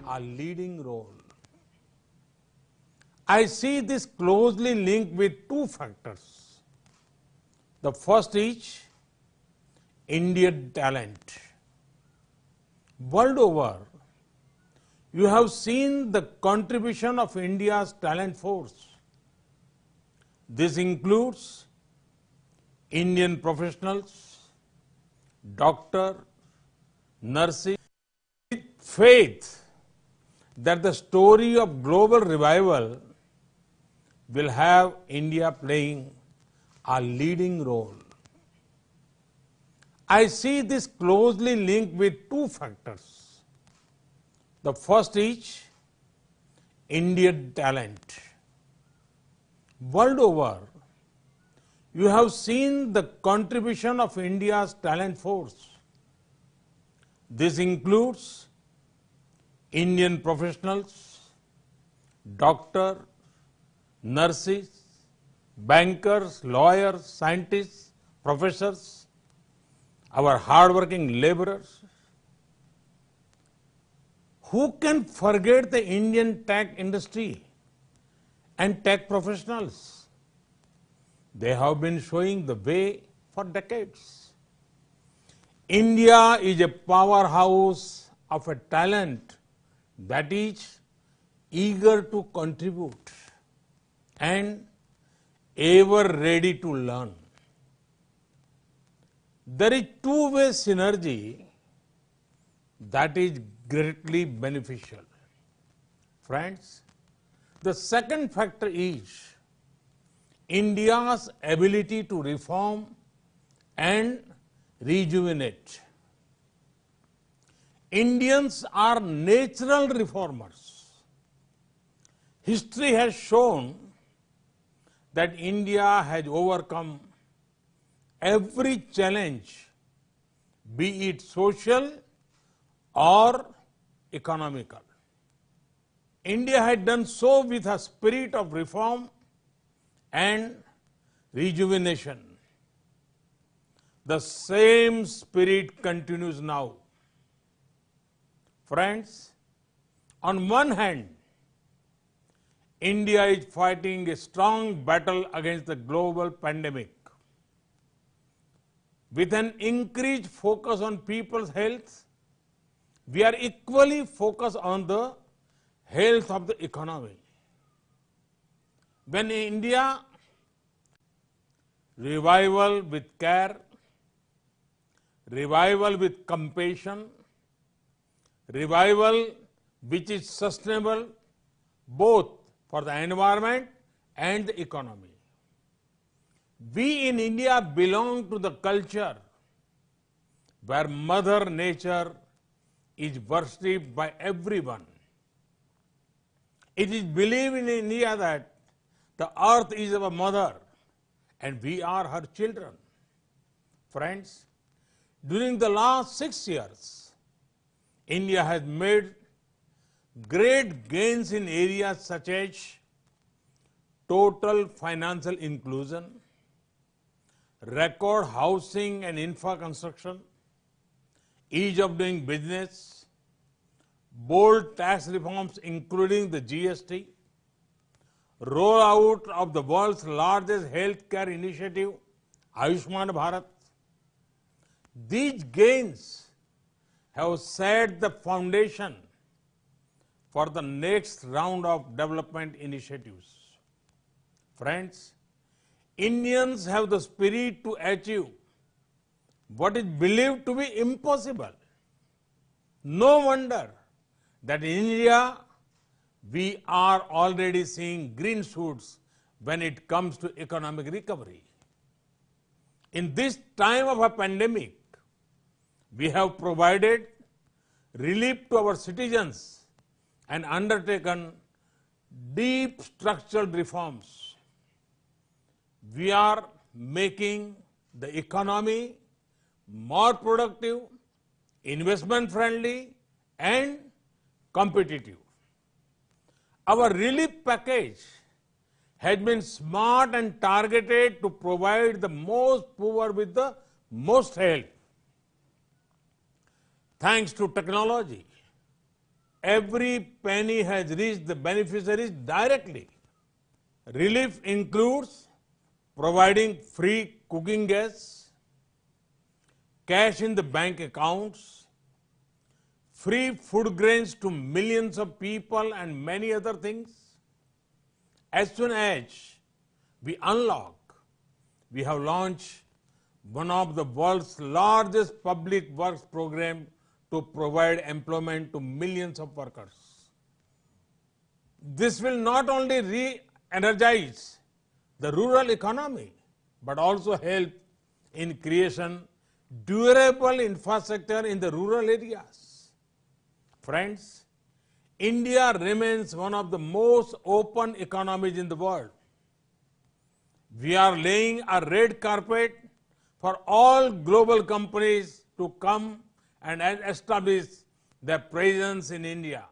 a leading role. I see this closely linked with two factors. The first is Indian talent. World over, you have seen the contribution of India's talent force. This includes Indian professionals, doctors, nurses, with faith that the story of global revival will have India playing a leading role. I see this closely linked with two factors. The first is Indian talent. World over, you have seen the contribution of India's talent force. This includes Indian professionals, doctors, nurses, bankers, lawyers, scientists, professors, our hardworking laborers. Who can forget the Indian tech industry and tech professionals? They have been showing the way for decades. India is a powerhouse of a talent that is eager to contribute and ever ready to learn. There is two-way synergy that is greatly beneficial. Friends, the second factor is India's ability to reform and rejuvenate. Indians are natural reformers. History has shown that India has overcome every challenge, be it social or economical. India had done so with a spirit of reform and rejuvenation. The same spirit continues now. Friends, on one hand, India is fighting a strong battle against the global pandemic. With an increased focus on people's health, we are equally focused on the health of the economy. When India revival with care, revival with compassion, revival which is sustainable both for the environment and the economy. We in India belong to the culture where Mother Nature is worshipped by everyone. It is believed in India that the earth is our mother and we are her children. Friends, during the last 6 years, India has made great gains in areas such as total financial inclusion, record housing and infra construction, ease of doing business, bold tax reforms including the GST, rollout of the world's largest healthcare initiative, Ayushman Bharat. These gains have set the foundation for the next round of development initiatives. Friends, Indians have the spirit to achieve what is believed to be impossible. No wonder that in India we are already seeing green shoots when it comes to economic recovery. In this time of a pandemic, we have provided relief to our citizens and undertaken deep structural reforms. We are making the economy more productive, investment friendly and competitive. Our relief package has been smart and targeted to provide the most poor with the most help. Thanks to technology, every penny has reached the beneficiaries directly. Relief includes providing free cooking gas, cash in the bank accounts, free food grains to millions of people, and many other things. As soon as we unlock, we have launched one of the world's largest public works program to provide employment to millions of workers. This will not only re-energize the rural economy, but also help in creation durable infrastructure in the rural areas. Friends, India remains one of the most open economies in the world. We are laying a red carpet for all global companies to come and establish their presence in India.